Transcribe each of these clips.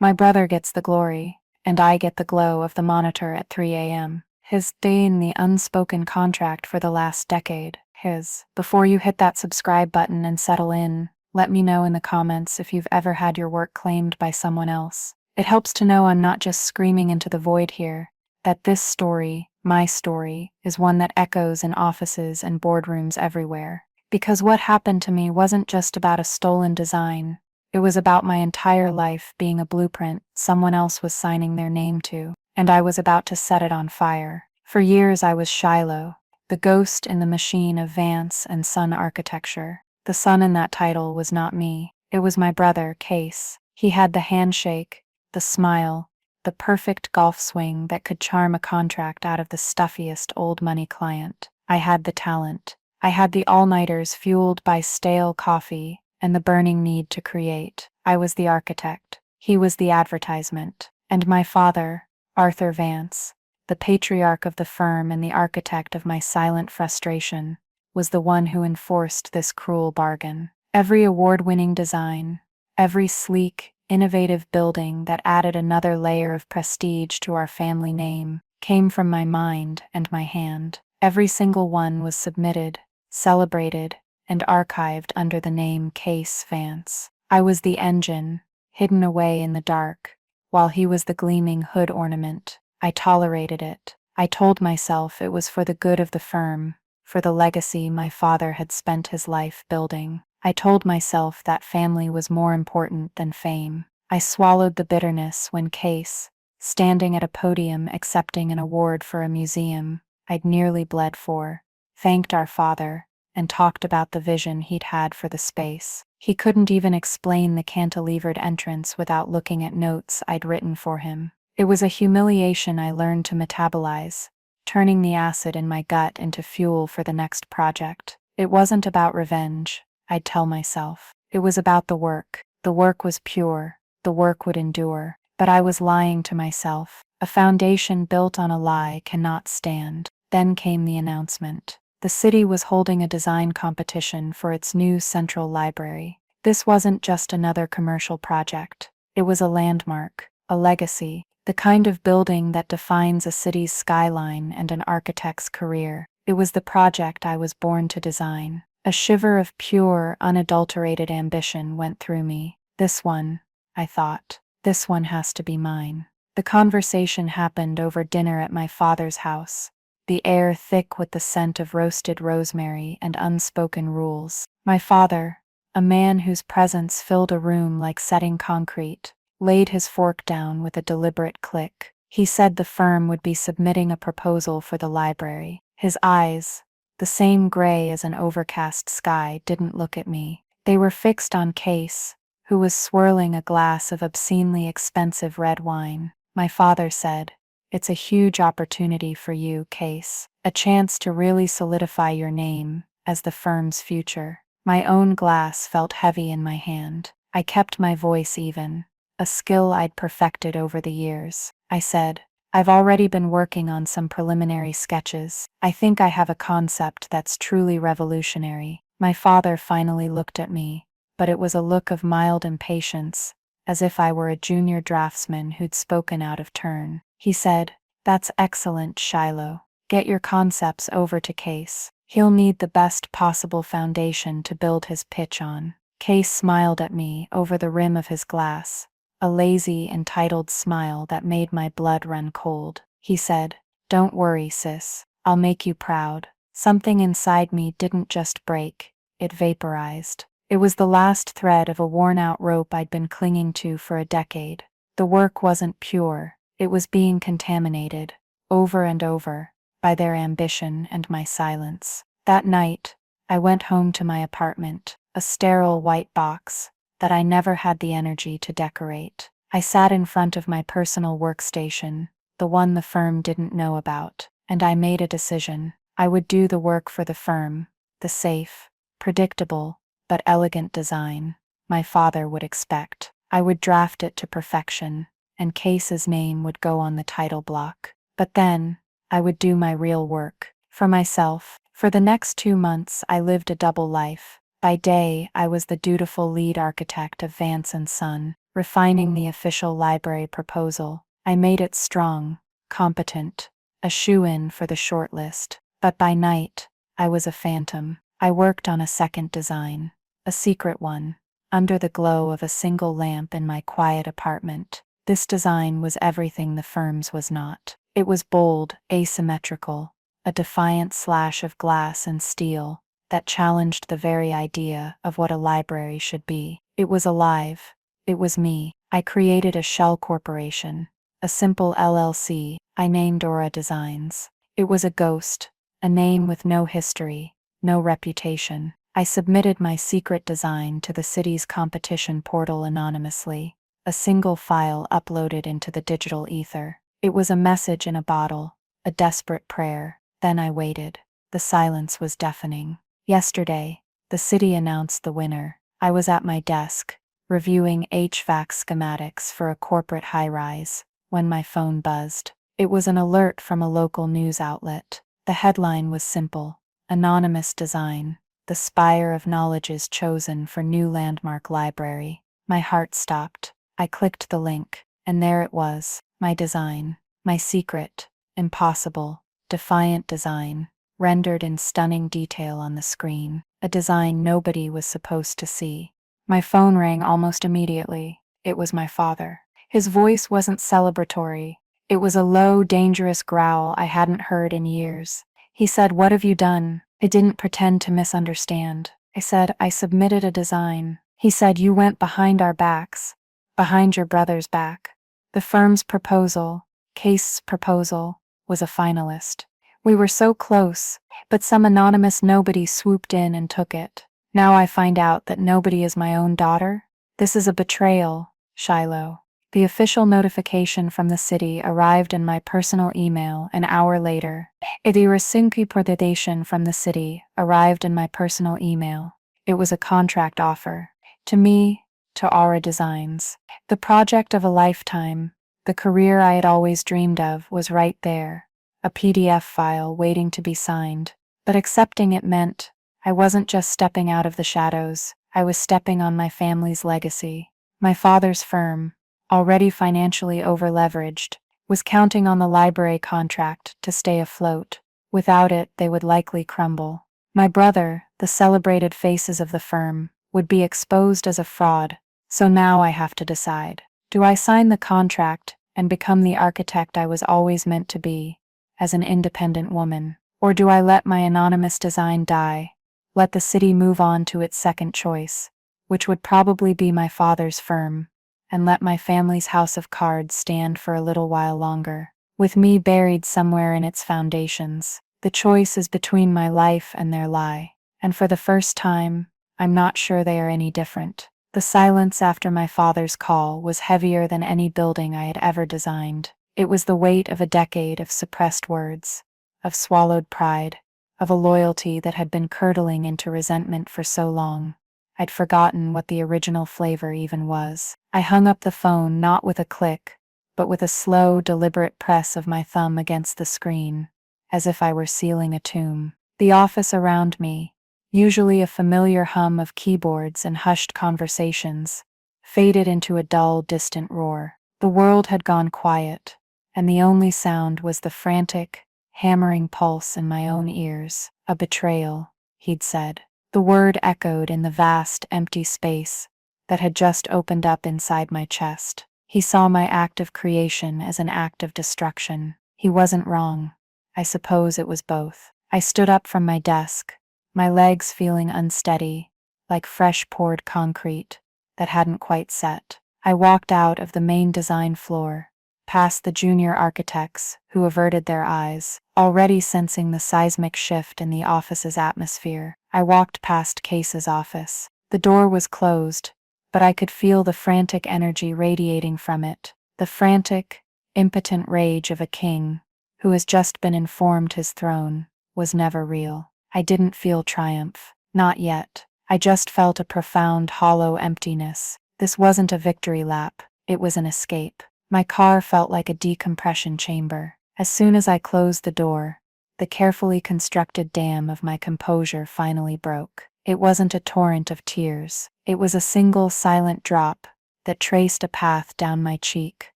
My brother gets the glory, and I get the glow of the monitor at 3 a.m. His day in the unspoken contract for the last decade. His. Before you hit that subscribe button and settle in, let me know in the comments if you've ever had your work claimed by someone else. It helps to know I'm not just screaming into the void here, that this story, my story, is one that echoes in offices and boardrooms everywhere. Because what happened to me wasn't just about a stolen design. It was about my entire life being a blueprint someone else was signing their name to, and I was about to set it on fire. For years I was Shiloh, the ghost in the machine of Vance and Son architecture. The son in that title was not me. It was my brother, Case. He had the handshake, the smile, the perfect golf swing that could charm a contract out of the stuffiest old money client. I had the talent. I had the all-nighters fueled by stale coffee and the burning need to create. I was the architect. He was the advertisement. And my father, Arthur Vance, the patriarch of the firm and the architect of my silent frustration, was the one who enforced this cruel bargain. Every award-winning design, every sleek, innovative building that added another layer of prestige to our family name came from my mind and my hand. Every single one was submitted, celebrated, and archived under the name Case Vance. I was the engine, hidden away in the dark, while he was the gleaming hood ornament. I tolerated it. I told myself it was for the good of the firm, for the legacy my father had spent his life building. I told myself that family was more important than fame. I swallowed the bitterness when Case, standing at a podium accepting an award for a museum I'd nearly bled for, thanked our father, and talked about the vision he'd had for the space. He couldn't even explain the cantilevered entrance without looking at notes I'd written for him. It was a humiliation I learned to metabolize, turning the acid in my gut into fuel for the next project. It wasn't about revenge, I'd tell myself. It was about the work. The work was pure, the work would endure. But I was lying to myself. A foundation built on a lie cannot stand. Then came the announcement. The city was holding a design competition for its new central library. This wasn't just another commercial project. It was a landmark, a legacy, the kind of building that defines a city's skyline and an architect's career. It was the project I was born to design. A shiver of pure, unadulterated ambition went through me. This one, I thought, this one has to be mine. The conversation happened over dinner at my father's house, the air thick with the scent of roasted rosemary and unspoken rules. My father, a man whose presence filled a room like setting concrete, laid his fork down with a deliberate click. He said the firm would be submitting a proposal for the library. His eyes, the same gray as an overcast sky, didn't look at me. They were fixed on Case, who was swirling a glass of obscenely expensive red wine. My father said, "It's a huge opportunity for you, Case. A chance to really solidify your name as the firm's future." My own glass felt heavy in my hand. I kept my voice even, a skill I'd perfected over the years. I said, "I've already been working on some preliminary sketches. I think I have a concept that's truly revolutionary." My father finally looked at me, but it was a look of mild impatience, as if I were a junior draftsman who'd spoken out of turn. He said, "That's excellent, Shiloh. Get your concepts over to Case. He'll need the best possible foundation to build his pitch on." Case smiled at me over the rim of his glass, a lazy, entitled smile that made my blood run cold. He said, "Don't worry, sis. I'll make you proud." Something inside me didn't just break, it vaporized. It was the last thread of a worn-out rope I'd been clinging to for a decade. The work wasn't pure. It was being contaminated, over and over, by their ambition and my silence. That night, I went home to my apartment, a sterile white box that I never had the energy to decorate. I sat in front of my personal workstation, the one the firm didn't know about, and I made a decision. I would do the work for the firm, the safe, predictable, but elegant design my father would expect. I would draft it to perfection, and Case's name would go on the title block. But then, I would do my real work, for myself. For the next 2 months I lived a double life. By day, I was the dutiful lead architect of Vance and Son, refining the official library proposal. I made it strong, competent, a shoe-in for the shortlist. But by night, I was a phantom. I worked on a second design, a secret one, under the glow of a single lamp in my quiet apartment. This design was everything the firm's was not. It was bold, asymmetrical, a defiant slash of glass and steel that challenged the very idea of what a library should be. It was alive. It was me. I created a shell corporation, a simple LLC I named Aura Designs. It was a ghost, a name with no history, no reputation. I submitted my secret design to the city's competition portal anonymously, a single file uploaded into the digital ether. It was a message in a bottle, a desperate prayer. Then I waited. The silence was deafening. Yesterday, the city announced the winner. I was at my desk, reviewing HVAC schematics for a corporate high-rise, when my phone buzzed. It was an alert from a local news outlet. The headline was simple: Anonymous Design. The spire of knowledge is chosen for new landmark library. My heart stopped. I clicked the link, and there it was, my design, my secret, impossible, defiant design, rendered in stunning detail on the screen, a design nobody was supposed to see. My phone rang almost immediately. It was my father. His voice wasn't celebratory. It was a low, dangerous growl I hadn't heard in years. He said, "What have you done?" I didn't pretend to misunderstand. I said, "I submitted a design." He said, "You went behind our backs, behind your brother's back." The firm's proposal, Case's proposal, was a finalist. We were so close, but some anonymous nobody swooped in and took it. Now I find out that nobody is my own daughter? This is a betrayal, Shiloh. The official notification from the city arrived in my personal email an hour later. The reciprocation from the city arrived in my personal email. It was a contract offer. To me, to Aura Designs. The project of a lifetime, the career I had always dreamed of, was right there. A PDF file waiting to be signed. But accepting it meant I wasn't just stepping out of the shadows, I was stepping on my family's legacy. My father's firm, already financially over-leveraged, was counting on the library contract to stay afloat. Without it, they would likely crumble. My brother, the celebrated faces of the firm, would be exposed as a fraud. So now I have to decide. Do I sign the contract and become the architect I was always meant to be, as an independent woman? Or do I let my anonymous design die, let the city move on to its second choice, which would probably be my father's firm, and let my family's house of cards stand for a little while longer, with me buried somewhere in its foundations? The choice is between my life and their lie, and for the first time, I'm not sure they are any different. The silence after my father's call was heavier than any building I had ever designed. It was the weight of a decade of suppressed words, of swallowed pride, of a loyalty that had been curdling into resentment for so long. I'd forgotten what the original flavor even was. I hung up the phone not with a click, but with a slow, deliberate press of my thumb against the screen, as if I were sealing a tomb. The office around me, usually a familiar hum of keyboards and hushed conversations, faded into a dull, distant roar. The world had gone quiet, and the only sound was the frantic, hammering pulse in my own ears. "A betrayal," he'd said. The word echoed in the vast, empty space that had just opened up inside my chest. He saw my act of creation as an act of destruction. He wasn't wrong. I suppose it was both. I stood up from my desk, my legs feeling unsteady, like fresh poured concrete that hadn't quite set. I walked out of the main design floor, past the junior architects who averted their eyes, already sensing the seismic shift in the office's atmosphere. I walked past Case's office. The door was closed, but I could feel the frantic energy radiating from it, the frantic, impotent rage of a king who has just been informed his throne was never real. I didn't feel triumph. Not yet. I just felt a profound, hollow emptiness. This wasn't a victory lap. It was an escape. My car felt like a decompression chamber. As soon as I closed the door, the carefully constructed dam of my composure finally broke. It wasn't a torrent of tears. It was a single silent drop, that traced a path down my cheek,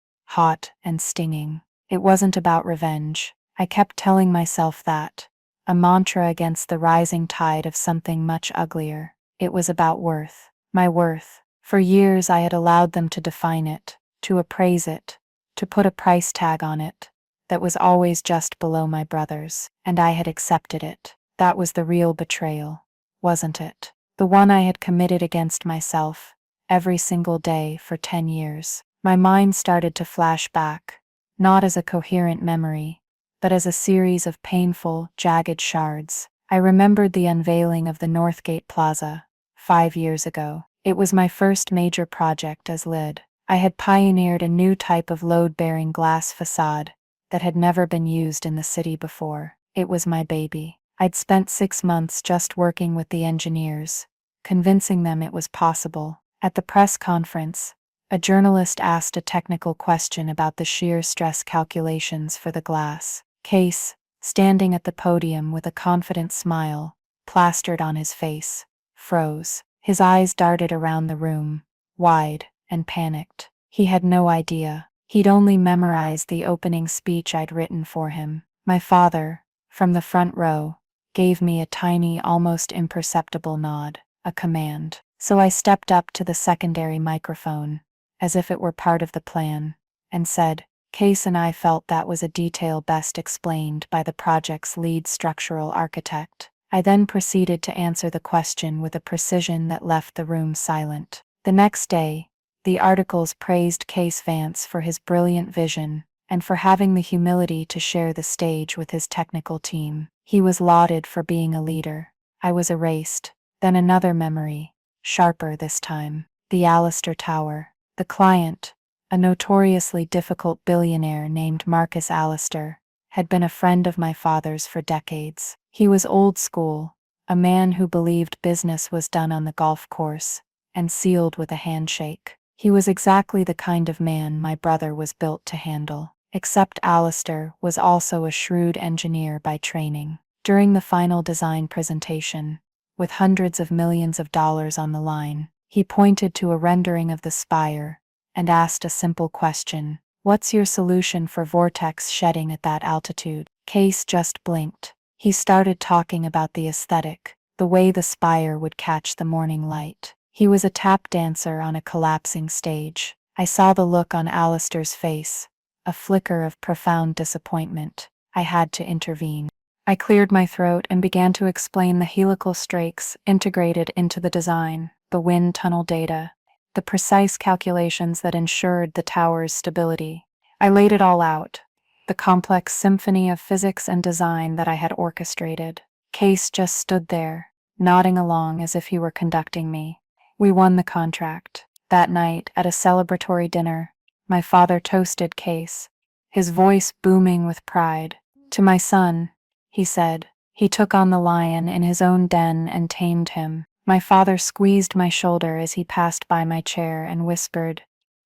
hot and stinging. It wasn't about revenge. I kept telling myself that, a mantra against the rising tide of something much uglier. It was about worth. My worth. For years I had allowed them to define it, to appraise it, to put a price tag on it that was always just below my brother's, and I had accepted it. That was the real betrayal, wasn't it? The one I had committed against myself, every single day for 10 years. My mind started to flash back, not as a coherent memory, but as a series of painful, jagged shards. I remembered the unveiling of the Northgate Plaza, 5 years ago. It was my first major project as lead. I had pioneered a new type of load-bearing glass facade that had never been used in the city before. It was my baby. I'd spent 6 months just working with the engineers, convincing them it was possible. At the press conference, a journalist asked a technical question about the shear stress calculations for the glass. Case, standing at the podium with a confident smile plastered on his face, froze. His eyes darted around the room, wide and panicked. He had no idea. He'd only memorized the opening speech I'd written for him. My father, from the front row, gave me a tiny, almost imperceptible nod, a command. So I stepped up to the secondary microphone, as if it were part of the plan, and said, "Case and I felt that was a detail best explained by the project's lead structural architect." I then proceeded to answer the question with a precision that left the room silent. The next day, the articles praised Case Vance for his brilliant vision and for having the humility to share the stage with his technical team. He was lauded for being a leader. I was erased. Then another memory, sharper this time. The Allister Tower. The client, a notoriously difficult billionaire named Marcus Allister, had been a friend of my father's for decades. He was old school, a man who believed business was done on the golf course and sealed with a handshake. He was exactly the kind of man my brother was built to handle. Except Allister was also a shrewd engineer by training. During the final design presentation, with hundreds of millions of dollars on the line, he pointed to a rendering of the spire and asked a simple question: "What's your solution for vortex shedding at that altitude?" Case just blinked. He started talking about the aesthetic, the way the spire would catch the morning light. He was a tap dancer on a collapsing stage. I saw the look on Allister's face, a flicker of profound disappointment. I had to intervene. I cleared my throat and began to explain the helical strakes integrated into the design, the wind tunnel data, the precise calculations that ensured the tower's stability. I laid it all out, the complex symphony of physics and design that I had orchestrated. Case just stood there, nodding along as if he were conducting me. We won the contract. That night, at a celebratory dinner, my father toasted Case, his voice booming with pride. "To my son," he said. "He took on the lion in his own den and tamed him." My father squeezed my shoulder as he passed by my chair and whispered,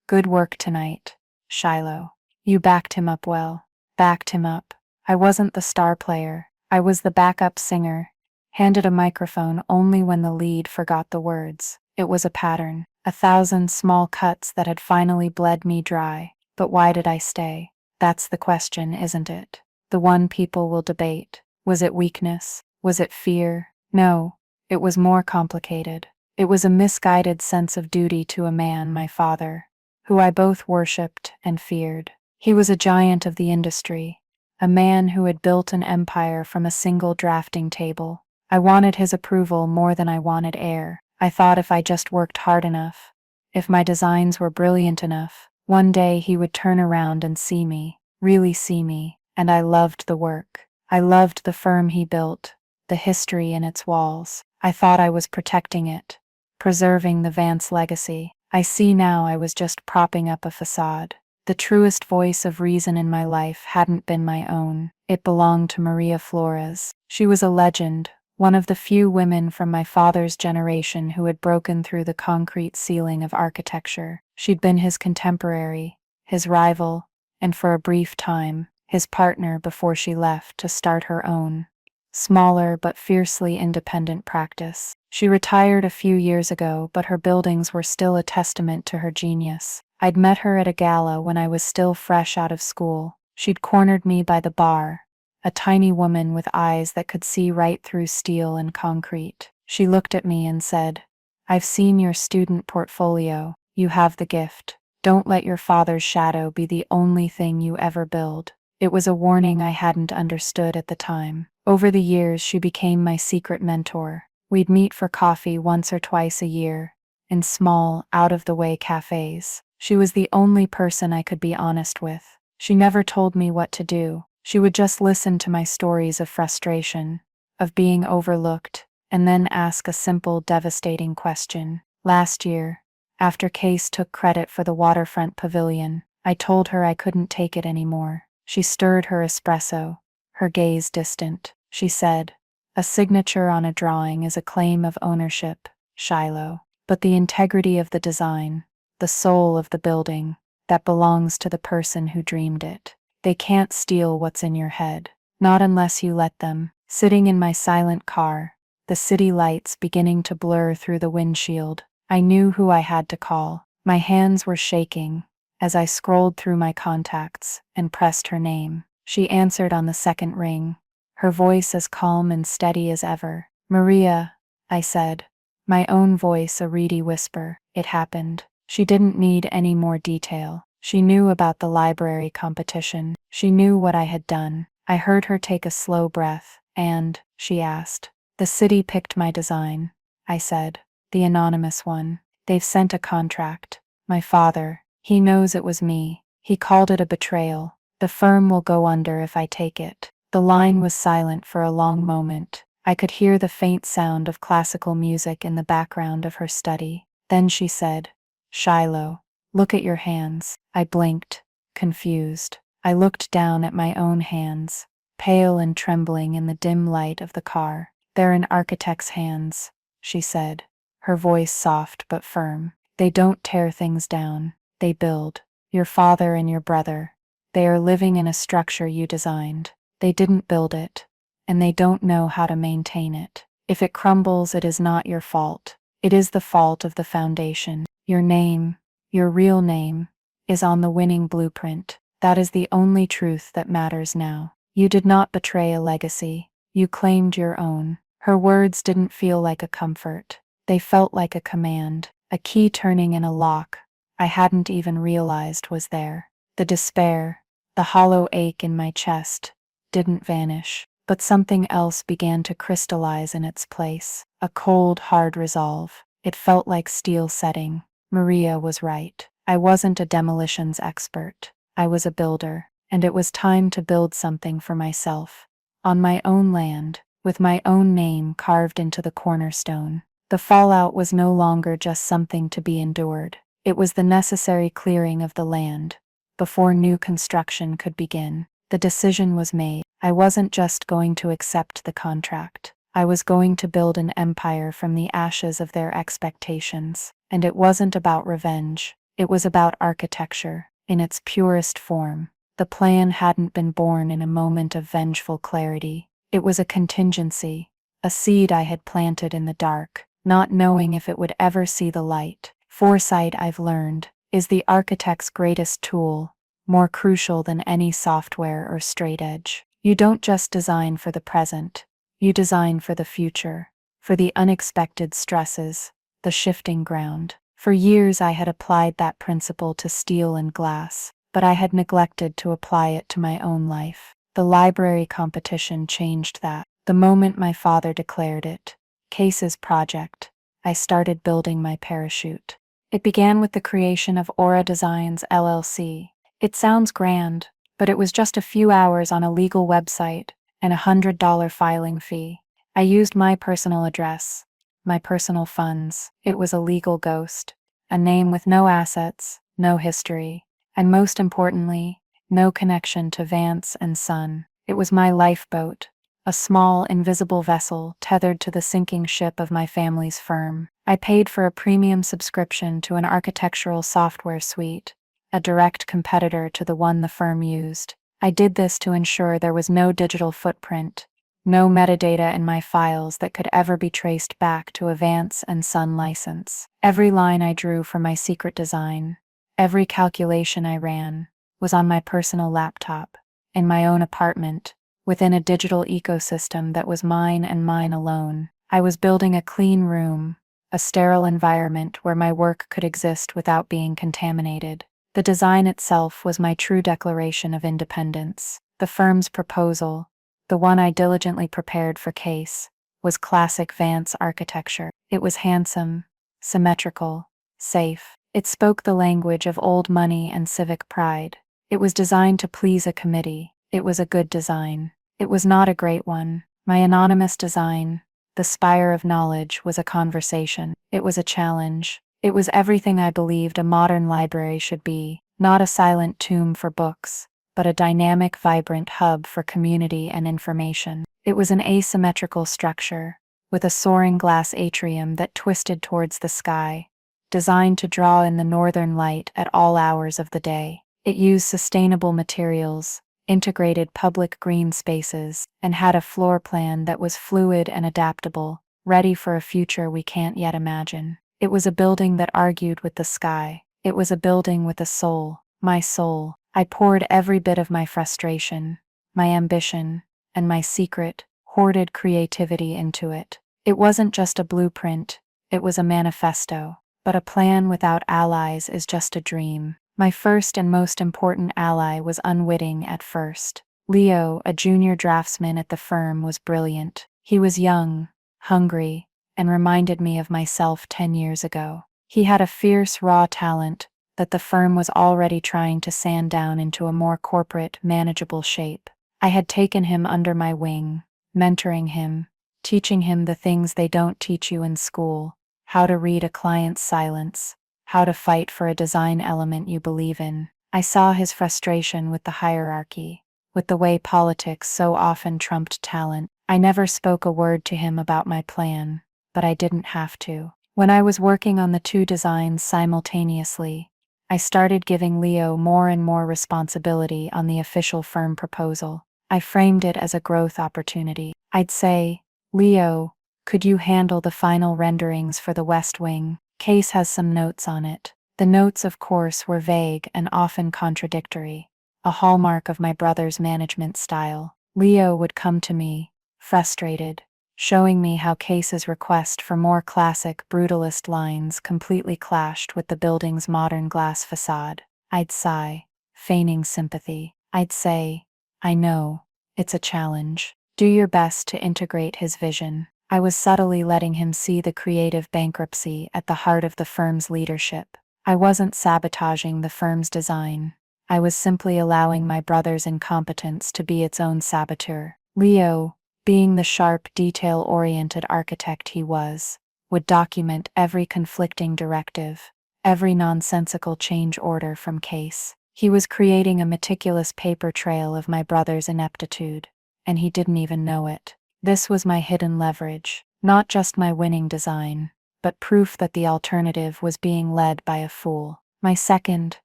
"Good work tonight, Shiloh. You backed him up well." Backed him up. I wasn't the star player. I was the backup singer, handed a microphone only when the lead forgot the words. It was a pattern, 1,000 small cuts that had finally bled me dry. But why did I stay? That's the question, isn't it? The one people will debate. Was it weakness? Was it fear? No, it was more complicated. It was a misguided sense of duty to a man, my father, who I both worshipped and feared. He was a giant of the industry, a man who had built an empire from a single drafting table. I wanted his approval more than I wanted air. I thought if I just worked hard enough, if my designs were brilliant enough, one day he would turn around and see me, really see me, and I loved the work. I loved the firm he built, the history in its walls. I thought I was protecting it, preserving the Vance legacy. I see now I was just propping up a facade. The truest voice of reason in my life hadn't been my own. It belonged to Maria Flores. She was a legend, one of the few women from my father's generation who had broken through the concrete ceiling of architecture. She'd been his contemporary, his rival, and for a brief time, his partner before she left to start her own. smaller but fiercely independent practice. She retired a few years ago, but her buildings were still a testament to her genius. I'd met her at a gala when I was still fresh out of school. She'd cornered me by the bar, a tiny woman with eyes that could see right through steel and concrete. She looked at me and said, "I've seen your student portfolio. You have the gift. Don't let your father's shadow be the only thing you ever build." It was a warning I hadn't understood at the time. Over the years, she became my secret mentor. We'd meet for coffee once or twice a year, in small, out-of-the-way cafes. She was the only person I could be honest with. She never told me what to do. She would just listen to my stories of frustration, of being overlooked, and then ask a simple, devastating question. Last year, after Case took credit for the waterfront pavilion, I told her I couldn't take it anymore. She stirred her espresso, her gaze distant. She said, "A signature on a drawing is a claim of ownership, Shiloh. But the integrity of the design, the soul of the building, that belongs to the person who dreamed it. They can't steal what's in your head. Not unless you let them." Sitting in my silent car, the city lights beginning to blur through the windshield, I knew who I had to call. My hands were shaking as I scrolled through my contacts and pressed her name. She answered on the second ring, her voice as calm and steady as ever. "Maria," I said, my own voice a reedy whisper. It happened. She didn't need any more detail. She knew about the library competition. She knew what I had done. I heard her take a slow breath. "And," she asked, "the city picked my design," I said. "The anonymous one. They've sent a contract. My father, he knows it was me. He called it a betrayal. The firm will go under if I take it." The line was silent for a long moment. I could hear the faint sound of classical music in the background of her study. Then she said, "Shiloh, look at your hands." I blinked, confused. I looked down at my own hands, pale and trembling in the dim light of the car. "They're an architect's hands," she said, her voice soft but firm. "They don't tear things down, they build. Your father and your brother, they are living in a structure you designed. They didn't build it, and they don't know how to maintain it. If it crumbles, it is not your fault. It is the fault of the foundation. Your name, your real name, is on the winning blueprint. That is the only truth that matters now. You did not betray a legacy. You claimed your own." Her words didn't feel like a comfort. They felt like a command, a key turning in a lock I hadn't even realized was there. The despair, the hollow ache in my chest, didn't vanish, but something else began to crystallize in its place. A cold, hard resolve. It felt like steel setting. Maria was right. I wasn't a demolitions expert. I was a builder, and it was time to build something for myself, on my own land, with my own name carved into the cornerstone. The fallout was no longer just something to be endured. It was the necessary clearing of the land before new construction could begin. The decision was made. I wasn't just going to accept the contract. I was going to build an empire from the ashes of their expectations. And it wasn't about revenge. It was about architecture, in its purest form. The plan hadn't been born in a moment of vengeful clarity. It was a contingency, a seed I had planted in the dark, not knowing if it would ever see the light. Foresight, I've learned, is the architect's greatest tool, more crucial than any software or straight edge. You don't just design for the present, you design for the future, for the unexpected stresses, the shifting ground. For years I had applied that principle to steel and glass, but I had neglected to apply it to my own life. The library competition changed that. The moment my father declared it Case's project, I started building my parachute. It began with the creation of Aura Designs LLC. It sounds grand, but it was just a few hours on a legal website and $100 filing fee. I used my personal address, my personal funds. It was a legal ghost, a name with no assets, no history, and most importantly, no connection to Vance and Son. It was my lifeboat, a small, invisible vessel tethered to the sinking ship of my family's firm. I paid for a premium subscription to an architectural software suite, a direct competitor to the one the firm used. I did this to ensure there was no digital footprint, No metadata in my files that could ever be traced back to a Vance and Son license. Every line I drew for my secret design, every calculation I ran, was on my personal laptop, in my own apartment, within a digital ecosystem that was mine and mine alone. I was building a clean room, a sterile environment where my work could exist without being contaminated. The design itself was my true declaration of independence. The firm's proposal, the one I diligently prepared for Case, was classic Vance architecture. It was handsome, symmetrical, safe. It spoke the language of old money and civic pride. It was designed to please a committee. It was a good design. It was not a great one. My anonymous design, the spire of knowledge, was a conversation. It was a challenge. It was everything I believed a modern library should be, not a silent tomb for books, but a dynamic, vibrant hub for community and information. It was an asymmetrical structure, with a soaring glass atrium that twisted towards the sky, designed to draw in the northern light at all hours of the day. It used sustainable materials, integrated public green spaces, and had a floor plan that was fluid and adaptable, ready for a future we can't yet imagine. It was a building that argued with the sky. It was a building with a soul, my soul. I poured every bit of my frustration, my ambition, and my secret, hoarded creativity into it. It wasn't just a blueprint, it was a manifesto. But a plan without allies is just a dream. My first and most important ally was unwitting at first. Leo, a junior draftsman at the firm, was brilliant. He was young, hungry, and reminded me of myself 10 years ago. He had a fierce, raw talent that the firm was already trying to sand down into a more corporate, manageable shape. I had taken him under my wing, mentoring him, teaching him the things they don't teach you in school: how to read a client's silence, how to fight for a design element you believe in. I saw his frustration with the hierarchy, with the way politics so often trumped talent. I never spoke a word to him about my plan, but I didn't have to. When I was working on the two designs simultaneously, I started giving Leo more and more responsibility on the official firm proposal. I framed it as a growth opportunity. I'd say, "Leo, could you handle the final renderings for the West Wing? Case has some notes on it." The notes, of course, were vague and often contradictory, a hallmark of my brother's management style. Leo would come to me, frustrated, showing me how Case's request for more classic, brutalist lines completely clashed with the building's modern glass facade. I'd sigh, feigning sympathy. I'd say, "I know, it's a challenge. Do your best to integrate his vision." I was subtly letting him see the creative bankruptcy at the heart of the firm's leadership. I wasn't sabotaging the firm's design. I was simply allowing my brother's incompetence to be its own saboteur. Leo, being the sharp, detail-oriented architect he was, would document every conflicting directive, every nonsensical change order from Case. He was creating a meticulous paper trail of my brother's ineptitude, and he didn't even know it. This was my hidden leverage, not just my winning design, but proof that the alternative was being led by a fool. My second,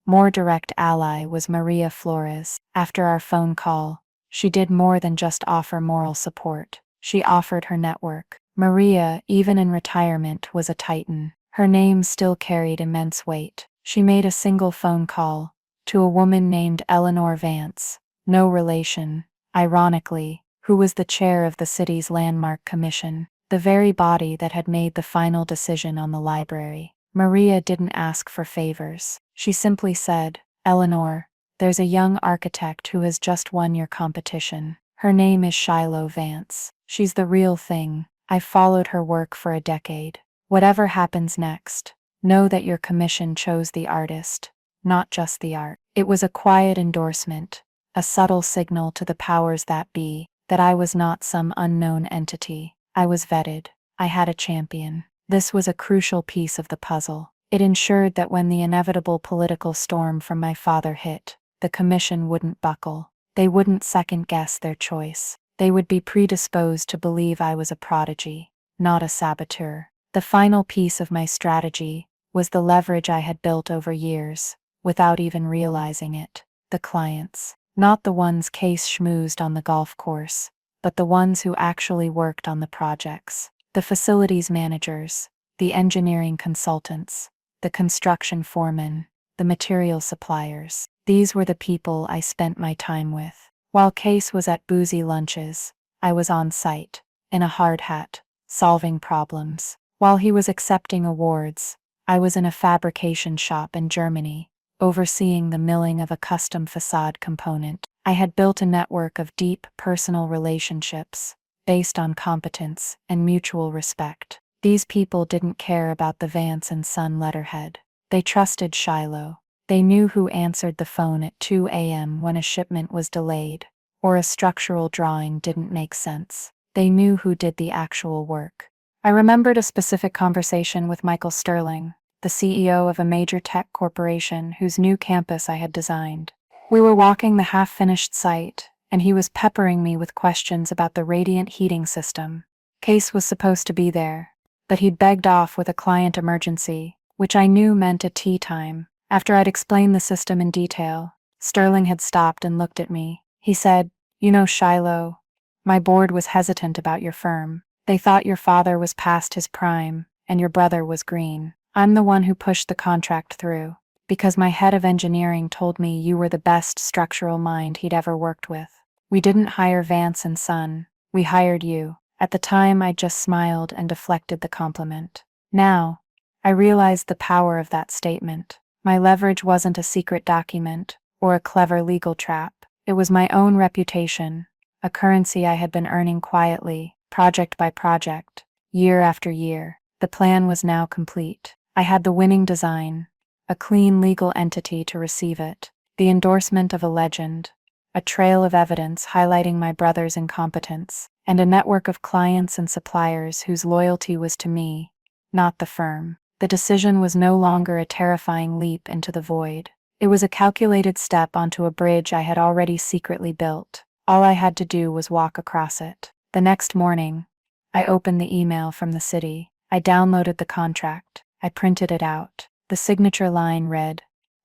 more direct ally was Maria Flores. After our phone call, she did more than just offer moral support. She offered her network. Maria, even in retirement, was a titan. Her name still carried immense weight. She made a single phone call to a woman named Eleanor Vance, no relation, ironically, who was the chair of the city's Landmark Commission, the very body that had made the final decision on the library. Maria didn't ask for favors. She simply said, "Eleanor, there's a young architect who has just won your competition. Her name is Shiloh Vance. She's the real thing. I've followed her work for a decade. Whatever happens next, know that your commission chose the artist, not just the art." It was a quiet endorsement, a subtle signal to the powers that be, that I was not some unknown entity. I was vetted. I had a champion. This was a crucial piece of the puzzle. It ensured that when the inevitable political storm from my father hit, the commission wouldn't buckle. They wouldn't second-guess their choice. They would be predisposed to believe I was a prodigy, not a saboteur. The final piece of my strategy was the leverage I had built over years, without even realizing it. The clients. Not the ones Case schmoozed on the golf course, but the ones who actually worked on the projects. The facilities managers, the engineering consultants, the construction foremen, the material suppliers. These were the people I spent my time with. While Case was at boozy lunches, I was on site, in a hard hat, solving problems. While he was accepting awards, I was in a fabrication shop in Germany, overseeing the milling of a custom facade component. I had built a network of deep personal relationships, based on competence and mutual respect. These people didn't care about the Vance and Son letterhead. They trusted Shiloh. They knew who answered the phone at 2 a.m. when a shipment was delayed, or a structural drawing didn't make sense. They knew who did the actual work. I remembered a specific conversation with Michael Sterling, the CEO of a major tech corporation whose new campus I had designed. We were walking the half-finished site, and he was peppering me with questions about the radiant heating system. Case was supposed to be there, but he'd begged off with a client emergency, which I knew meant a tea time. After I'd explained the system in detail, Sterling had stopped and looked at me. He said, "You know, Shiloh, my board was hesitant about your firm. They thought your father was past his prime, and your brother was green. I'm the one who pushed the contract through, because my head of engineering told me you were the best structural mind he'd ever worked with. We didn't hire Vance and Son, we hired you." At the time, I just smiled and deflected the compliment. Now, I realized the power of that statement. My leverage wasn't a secret document or a clever legal trap. It was my own reputation, a currency I had been earning quietly, project by project, year after year. The plan was now complete. I had the winning design, a clean legal entity to receive it, the endorsement of a legend, a trail of evidence highlighting my brother's incompetence, and a network of clients and suppliers whose loyalty was to me, not the firm. The decision was no longer a terrifying leap into the void. It was a calculated step onto a bridge I had already secretly built. All I had to do was walk across it. The next morning, I opened the email from the city. I downloaded the contract. I printed it out. The signature line read,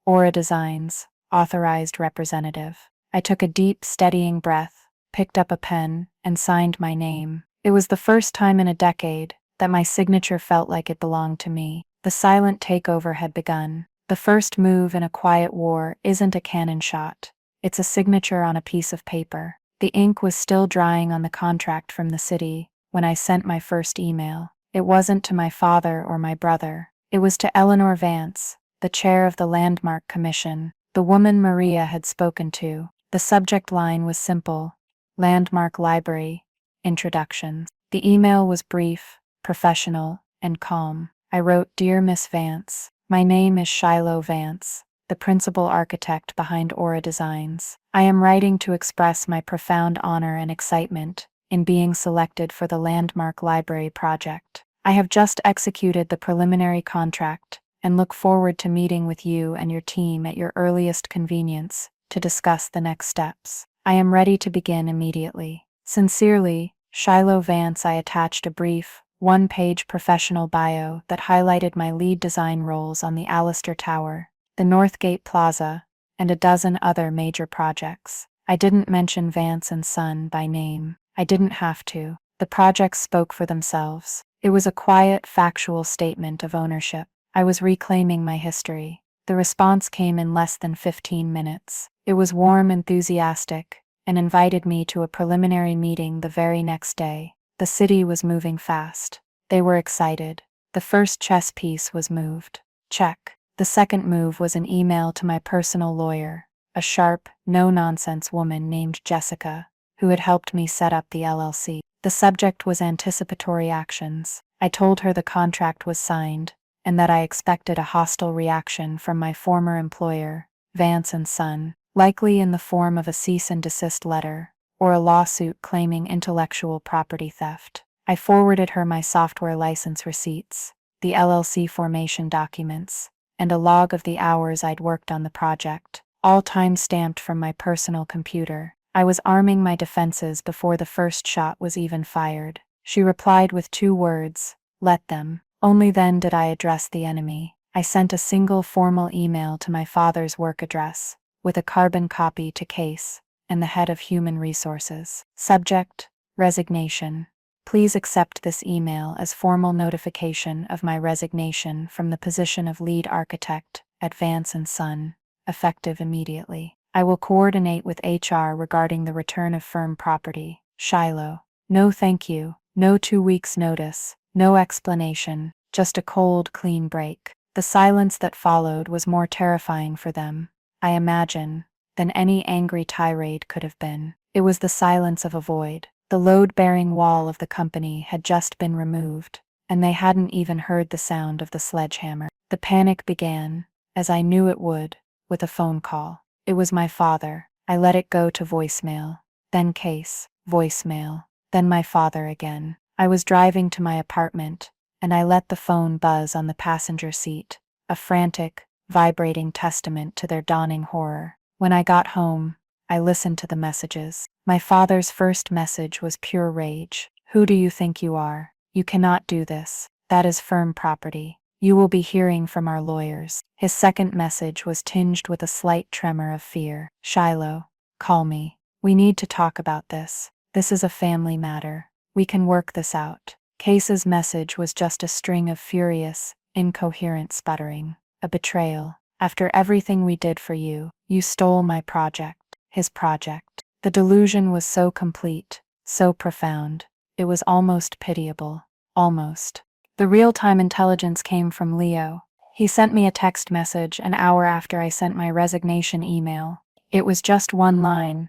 "Aura Designs, Authorized Representative." I took a deep, steadying breath, picked up a pen, and signed my name. It was the first time in a decade that my signature felt like it belonged to me. The silent takeover had begun. The first move in a quiet war isn't a cannon shot. It's a signature on a piece of paper. The ink was still drying on the contract from the city when I sent my first email. It wasn't to my father or my brother. It was to Eleanor Vance, the chair of the Landmark Commission, the woman Maria had spoken to. The subject line was simple: Landmark Library, Introductions. The email was brief, professional, and calm. I wrote, "Dear Miss Vance, my name is Shiloh Vance, the principal architect behind Aura Designs. I am writing to express my profound honor and excitement in being selected for the Landmark Library project. I have just executed the preliminary contract and look forward to meeting with you and your team at your earliest convenience to discuss the next steps. I am ready to begin immediately. Sincerely, Shiloh Vance." I attached a brief, one-page professional bio that highlighted my lead design roles on the Allister Tower, the Northgate Plaza, and a dozen other major projects. I didn't mention Vance and Son by name. I didn't have to. The projects spoke for themselves. It was a quiet, factual statement of ownership. I was reclaiming my history. The response came in less than 15 minutes. It was warm, enthusiastic, and invited me to a preliminary meeting the very next day. The city was moving fast. They were excited. The first chess piece was moved. Check. The second move was an email to my personal lawyer, a sharp, no-nonsense woman named Jessica, who had helped me set up the LLC. The subject was anticipatory actions. I told her the contract was signed, and that I expected a hostile reaction from my former employer, Vance and Son, likely in the form of a cease and desist letter, or a lawsuit claiming intellectual property theft. I forwarded her my software license receipts, the LLC formation documents, and a log of the hours I'd worked on the project, all time-stamped from my personal computer. I was arming my defenses before the first shot was even fired. She replied with 2 words, "Let them." Only then did I address the enemy. I sent a single formal email to my father's work address, with a carbon copy to Case and the head of Human Resources. Subject: Resignation. Please accept this email as formal notification of my resignation from the position of lead architect at Vance & Son, effective immediately. I will coordinate with HR regarding the return of firm property. Shiloh. No thank you, no 2 weeks notice, no explanation, just a cold, clean break. The silence that followed was more terrifying for them, I imagine, than any angry tirade could have been. It was the silence of a void. The load-bearing wall of the company had just been removed, and they hadn't even heard the sound of the sledgehammer. The panic began, as I knew it would, with a phone call. It was my father. I let it go to voicemail. Then Case, voicemail. Then my father again. I was driving to my apartment, and I let the phone buzz on the passenger seat, a frantic, vibrating testament to their dawning horror. When I got home, I listened to the messages. My father's first message was pure rage. Who do you think you are? You cannot do this. That is firm property. You will be hearing from our lawyers. His second message was tinged with a slight tremor of fear. Shiloh, call me. We need to talk about this. This is a family matter. We can work this out. Case's message was just a string of furious, incoherent sputtering. A betrayal. After everything we did for you, you stole my project. His project. The delusion was so complete, so profound. It was almost pitiable. Almost. The real-time intelligence came from Leo. He sent me a text message an hour after I sent my resignation email. It was just one line.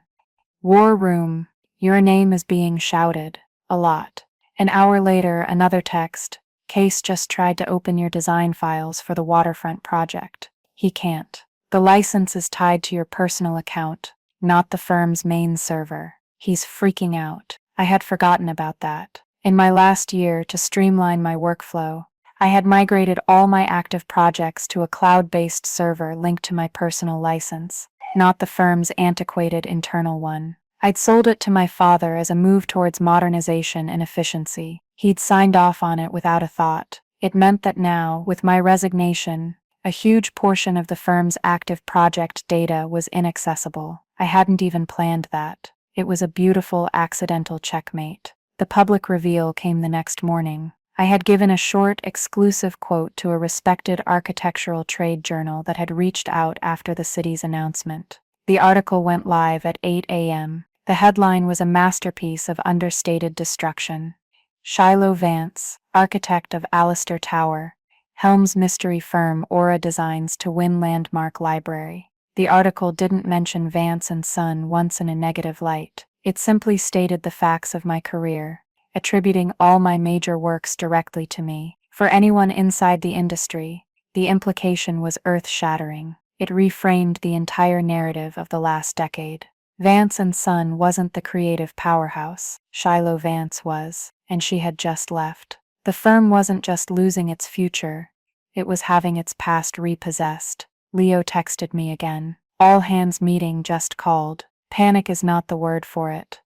War room. Your name is being shouted. A lot. An hour later, another text. Case just tried to open your design files for the waterfront project. He can't. The license is tied to your personal account, not the firm's main server. He's freaking out. I had forgotten about that. In my last year, to streamline my workflow, I had migrated all my active projects to a cloud-based server linked to my personal license, not the firm's antiquated internal one. I'd sold it to my father as a move towards modernization and efficiency. He'd signed off on it without a thought. It meant that now, with my resignation, a huge portion of the firm's active project data was inaccessible. I hadn't even planned that. It was a beautiful, accidental checkmate. The public reveal came the next morning. I had given a short, exclusive quote to a respected architectural trade journal that had reached out after the city's announcement. The article went live at 8 a.m. The headline was a masterpiece of understated destruction. Shiloh Vance, architect of Alistair Tower, Helm's mystery firm Aura Designs to win landmark library. The article didn't mention Vance & Son once in a negative light. It simply stated the facts of my career, attributing all my major works directly to me. For anyone inside the industry, the implication was earth-shattering. It reframed the entire narrative of the last decade. Vance & Son wasn't the creative powerhouse. Shiloh Vance was, and she had just left. The firm wasn't just losing its future, it was having its past repossessed. Leo texted me again. All hands meeting just called. Panic is not the word for it.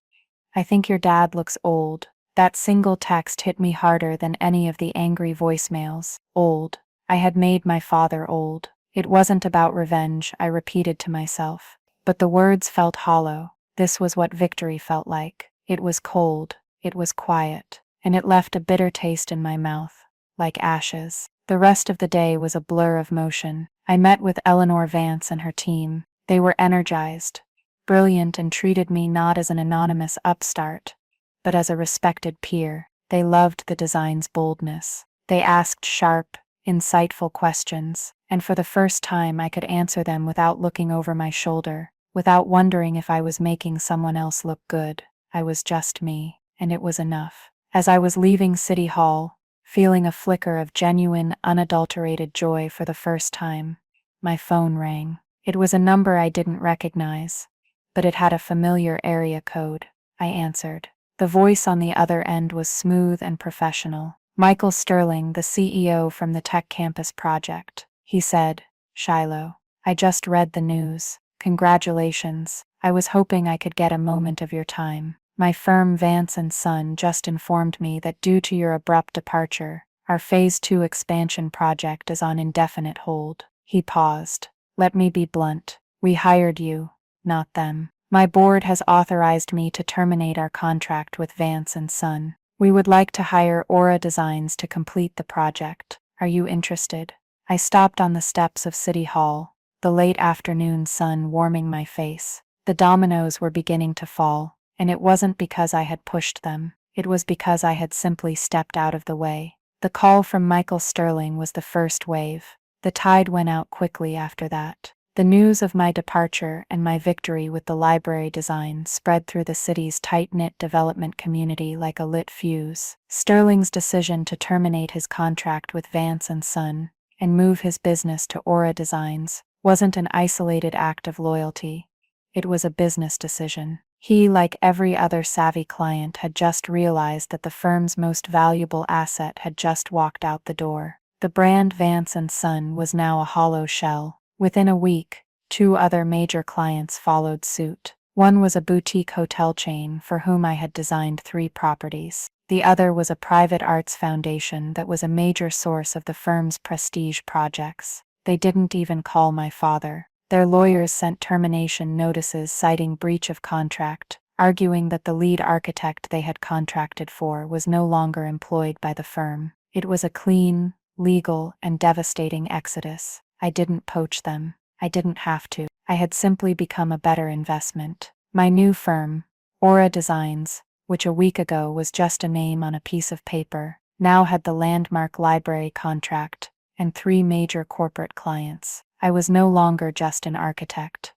I think your dad looks old. That single text hit me harder than any of the angry voicemails. Old. I had made my father old. It wasn't about revenge, I repeated to myself. But the words felt hollow. This was what victory felt like. It was cold. It was quiet. And it left a bitter taste in my mouth, like ashes. The rest of the day was a blur of motion. I met with Eleanor Vance and her team. They were energized, brilliant, and treated me not as an anonymous upstart, but as a respected peer. They loved the design's boldness. They asked sharp, insightful questions, and for the first time I could answer them without looking over my shoulder, without wondering if I was making someone else look good. I was just me, and it was enough. As I was leaving City Hall, feeling a flicker of genuine, unadulterated joy for the first time, my phone rang. It was a number I didn't recognize, but it had a familiar area code. I answered. The voice on the other end was smooth and professional. Michael Sterling, the CEO from the Tech Campus project. He said, "Shiloh, I just read the news. Congratulations. I was hoping I could get a moment of your time. My firm Vance & Son just informed me that due to your abrupt departure, our Phase 2 expansion project is on indefinite hold." He paused. "Let me be blunt. We hired you, not them." My board has authorized me to terminate our contract with Vance and Son. We would like to hire Aura Designs to complete the project. Are you interested? I stopped on the steps of City Hall, the late afternoon sun warming my face. The dominoes were beginning to fall, and it wasn't because I had pushed them. It was because I had simply stepped out of the way. The call from Michael Sterling was the first wave. The tide went out quickly after that. The news of my departure and my victory with the library design spread through the city's tight-knit development community like a lit fuse. Sterling's decision to terminate his contract with Vance and Son and move his business to Aura Designs wasn't an isolated act of loyalty. It was a business decision. He, like every other savvy client, had just realized that the firm's most valuable asset had just walked out the door. The brand Vance and Son was now a hollow shell. Within a week, 2 other major clients followed suit. One was a boutique hotel chain for whom I had designed 3 properties. The other was a private arts foundation that was a major source of the firm's prestige projects. They didn't even call my father. Their lawyers sent termination notices citing breach of contract, arguing that the lead architect they had contracted for was no longer employed by the firm. It was a clean, legal, and devastating exodus. I didn't poach them. I didn't have to. I had simply become a better investment. My new firm, Aura Designs, which a week ago was just a name on a piece of paper, now had the landmark library contract and 3 major corporate clients. I was no longer just an architect.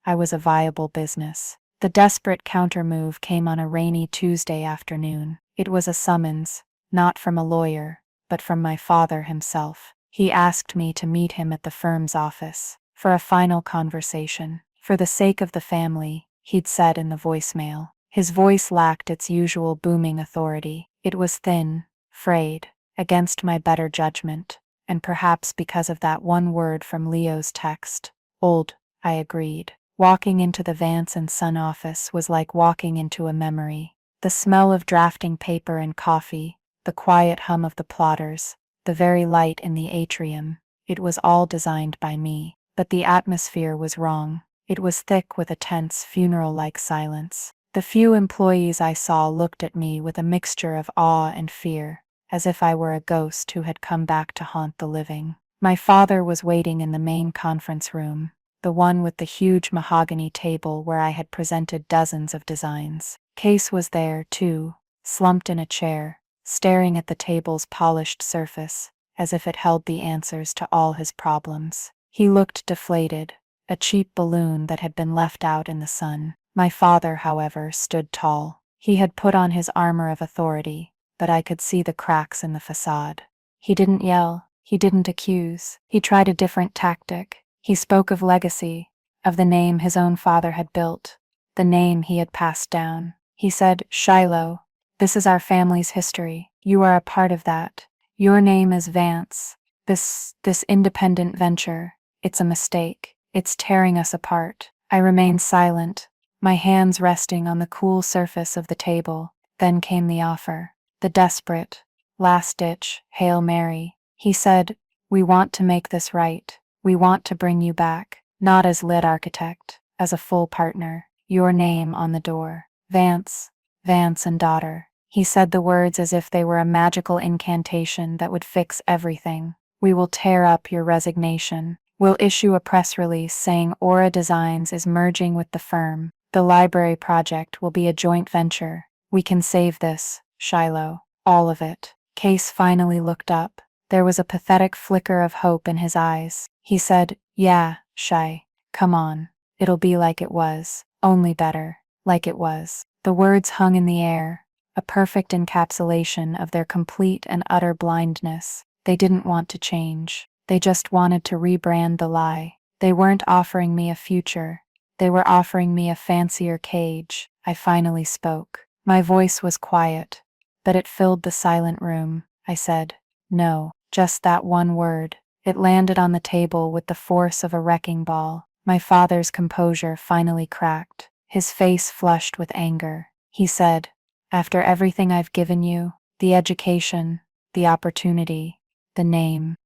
I was a viable business. The desperate countermove came on a rainy Tuesday afternoon. It was a summons, not from a lawyer, but from my father himself. He asked me to meet him at the firm's office for a final conversation. For the sake of the family, he'd said in the voicemail. His voice lacked its usual booming authority. It was thin, frayed, against my better judgment, and perhaps because of that one word from Leo's text. Old, I agreed. Walking into the Vance and Son office was like walking into a memory. The smell of drafting paper and coffee, the quiet hum of the plotters, the very light in the atrium, it was all designed by me. But the atmosphere was wrong. It was thick with a tense, funeral-like silence. The few employees I saw looked at me with a mixture of awe and fear, as if I were a ghost who had come back to haunt the living. My father was waiting in the main conference room, the one with the huge mahogany table where I had presented dozens of designs. Case was there, too, slumped in a chair, staring at the table's polished surface, as if it held the answers to all his problems. He looked deflated, a cheap balloon that had been left out in the sun. My father, however, stood tall. He had put on his armor of authority, but I could see the cracks in the facade. He didn't yell, he didn't accuse. He tried a different tactic. He spoke of legacy, of the name his own father had built, the name he had passed down. He said, "Shiloh, this is our family's history. You are a part of that. Your name is Vance. This independent venture, it's a mistake. It's tearing us apart." I remained silent, my hands resting on the cool surface of the table. Then came the offer. The desperate, last-ditch Hail Mary. He said, "We want to make this right. We want to bring you back, not as lead architect, as a full partner. Your name on the door. Vance, Vance and daughter." He said the words as if they were a magical incantation that would fix everything. "We will tear up your resignation. We'll issue a press release saying Aura Designs is merging with the firm. The library project will be a joint venture. We can save this, Shiloh. All of it." Case finally looked up. There was a pathetic flicker of hope in his eyes. He said, "Yeah, Shy. Come on. It'll be like it was. Only better. Like it was." The words hung in the air, a perfect encapsulation of their complete and utter blindness. They didn't want to change. They just wanted to rebrand the lie. They weren't offering me a future. They were offering me a fancier cage. I finally spoke. My voice was quiet, but it filled the silent room. I said, "No." Just that one word. It landed on the table with the force of a wrecking ball. My father's composure finally cracked. His face flushed with anger. He said, "After everything I've given you, the education, the opportunity, the name,"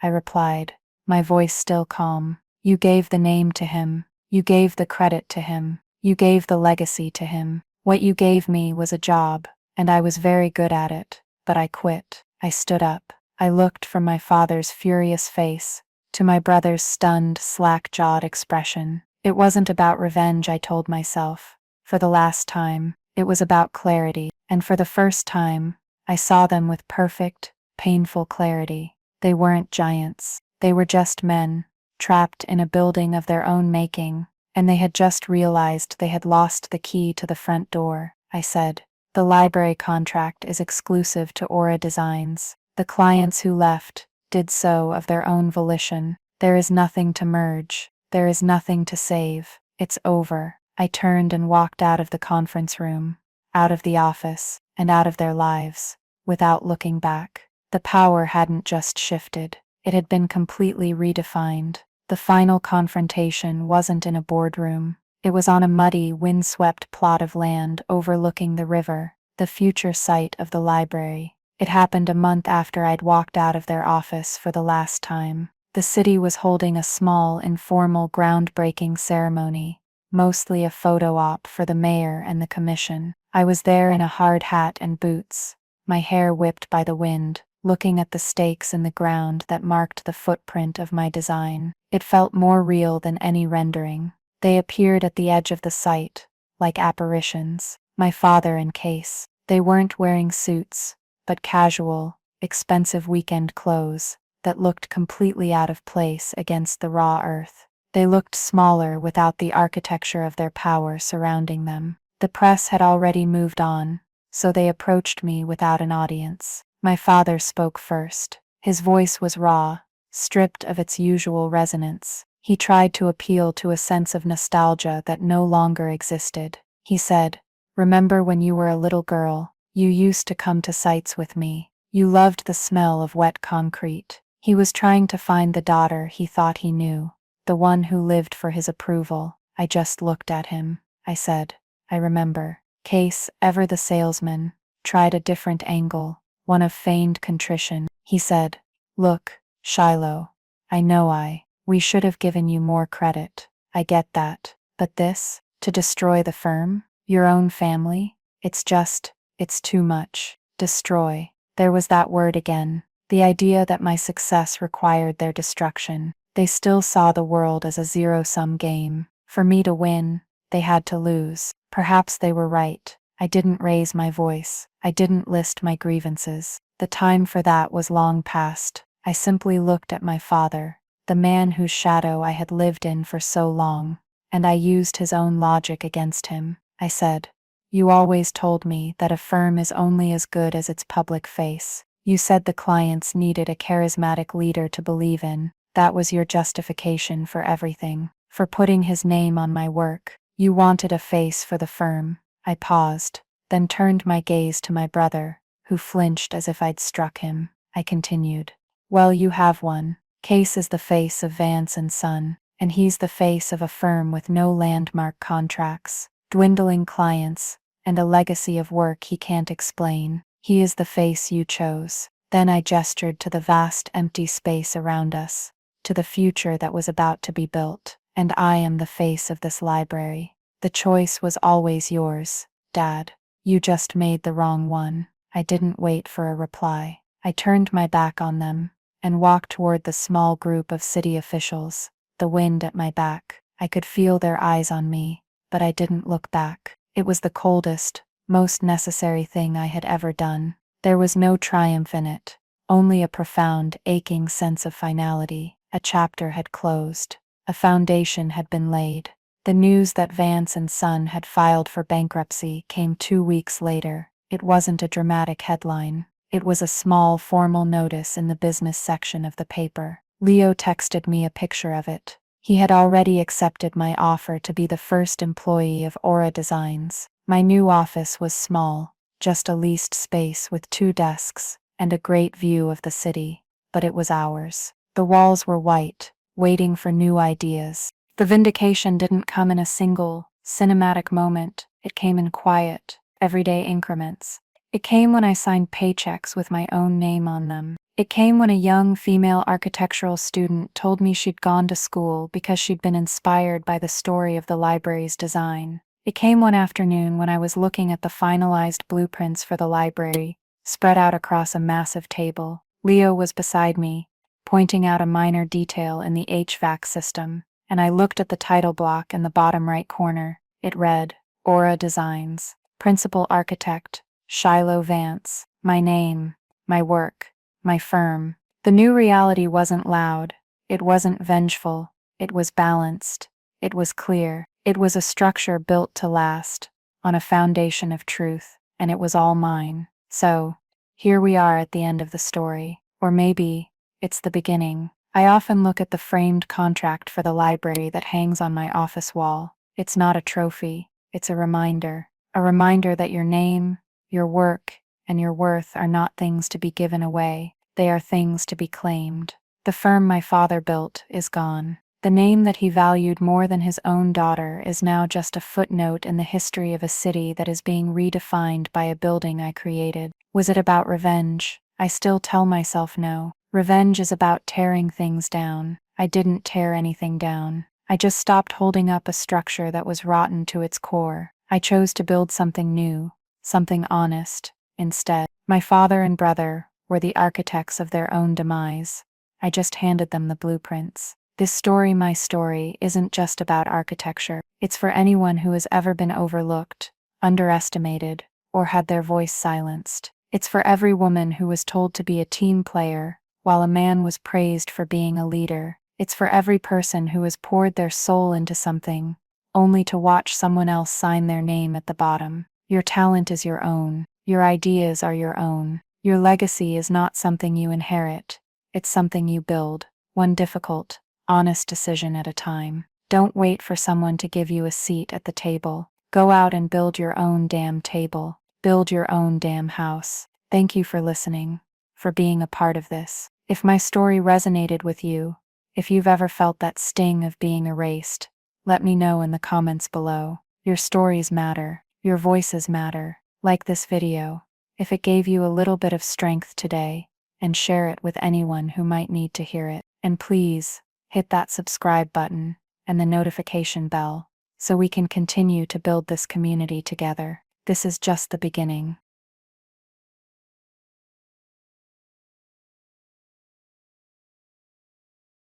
I replied, my voice still calm. "You gave the name to him. You gave the credit to him. You gave the legacy to him. What you gave me was a job, and I was very good at it, but I quit. I stood up. I looked from my father's furious face to my brother's stunned, slack-jawed expression. It wasn't about revenge, I told myself. For the last time, it was about clarity, and for the first time, I saw them with perfect, painful clarity. They weren't giants. They were just men, trapped in a building of their own making, and they had just realized they had lost the key to the front door. I said, "The library contract is exclusive to Aura Designs. The clients who left did so of their own volition. There is nothing to merge. There is nothing to save. It's over." I turned and walked out of the conference room, out of the office, and out of their lives, without looking back. The power hadn't just shifted. It had been completely redefined. The final confrontation wasn't in a boardroom. It was on a muddy, windswept plot of land overlooking the river, the future site of the library. It happened a month after I'd walked out of their office for the last time. The city was holding a small, informal, groundbreaking ceremony, mostly a photo op for the mayor and the commission. I was there in a hard hat and boots, my hair whipped by the wind, looking at the stakes in the ground that marked the footprint of my design. It felt more real than any rendering. They appeared at the edge of the site, like apparitions. My father and Case. They weren't wearing suits, but casual, expensive weekend clothes that looked completely out of place against the raw earth. They looked smaller without the architecture of their power surrounding them. The press had already moved on, so they approached me without an audience. My father spoke first. His voice was raw, stripped of its usual resonance. He tried to appeal to a sense of nostalgia that no longer existed. He said, "Remember when you were a little girl? You used to come to sites with me. You loved the smell of wet concrete." He was trying to find the daughter he thought he knew, the one who lived for his approval. I just looked at him. I said, "I remember." Case, ever the salesman, tried a different angle, one of feigned contrition. He said, "Look, Shiloh, I know we should have given you more credit. I get that. But this, to destroy the firm, your own family, it's too much." Destroy. There was that word again. The idea that my success required their destruction. They still saw the world as a zero-sum game. For me to win, they had to lose. Perhaps they were right. I didn't raise my voice. I didn't list my grievances. The time for that was long past. I simply looked at my father, the man whose shadow I had lived in for so long, and I used his own logic against him. I said, "You always told me that a firm is only as good as its public face. You said the clients needed a charismatic leader to believe in. That was your justification for everything, for putting his name on my work. You wanted a face for the firm." I paused, then turned my gaze to my brother, who flinched as if I'd struck him. I continued, "Well, you have one. Case is the face of Vance and Son, and he's the face of a firm with no landmark contracts, dwindling clients, and a legacy of work he can't explain. He is the face you chose." Then I gestured to the vast empty space around us, to the future that was about to be built. "And I am the face of this library. The choice was always yours, Dad. You just made the wrong one." I didn't wait for a reply. I turned my back on them and walked toward the small group of city officials, the wind at my back. I could feel their eyes on me, but I didn't look back. It was the coldest, most necessary thing I had ever done. There was no triumph in it, only a profound, aching sense of finality. A chapter had closed. A foundation had been laid. The news that Vance and Son had filed for bankruptcy came 2 weeks later. It wasn't a dramatic headline. It was a small, formal notice in the business section of the paper. Leo texted me a picture of it. He had already accepted my offer to be the first employee of Aura Designs. My new office was small, just a leased space with 2 desks and a great view of the city, but it was ours. The walls were white, waiting for new ideas. The vindication didn't come in a single, cinematic moment. It came in quiet, everyday increments. It came when I signed paychecks with my own name on them. It came when a young female architectural student told me she'd gone to school because she'd been inspired by the story of the library's design. It came one afternoon when I was looking at the finalized blueprints for the library, spread out across a massive table. Leo was beside me, pointing out a minor detail in the HVAC system, and I looked at the title block in the bottom right corner. It read, Aura Designs, Principal Architect, Shiloh Vance, my name, my work, my firm. The new reality wasn't loud, it wasn't vengeful, it was balanced, it was clear, it was a structure built to last, on a foundation of truth, and it was all mine. So, here we are at the end of the story, or maybe it's the beginning. I often look at the framed contract for the library that hangs on my office wall. It's not a trophy, it's a reminder that your name, your work, and your worth are not things to be given away, they are things to be claimed. The firm my father built is gone. The name that he valued more than his own daughter is now just a footnote in the history of a city that is being redefined by a building I created. Was it about revenge? I still tell myself no. Revenge is about tearing things down. I didn't tear anything down. I just stopped holding up a structure that was rotten to its core. I chose to build something new, something honest, instead. My father and brother were the architects of their own demise. I just handed them the blueprints. This story, my story, isn't just about architecture. It's for anyone who has ever been overlooked, underestimated, or had their voice silenced. It's for every woman who was told to be a team player, while a man was praised for being a leader. It's for every person who has poured their soul into something, only to watch someone else sign their name at the bottom. Your talent is your own. Your ideas are your own. Your legacy is not something you inherit. It's something you build, one difficult, honest decision at a time. Don't wait for someone to give you a seat at the table. Go out and build your own damn table. Build your own damn house. Thank you for listening, for being a part of this. If my story resonated with you, if you've ever felt that sting of being erased, let me know in the comments below. Your stories matter. Your voices matter. Like this video, if it gave you a little bit of strength today, and share it with anyone who might need to hear it. And please, hit that subscribe button and the notification bell so we can continue to build this community together. This is just the beginning.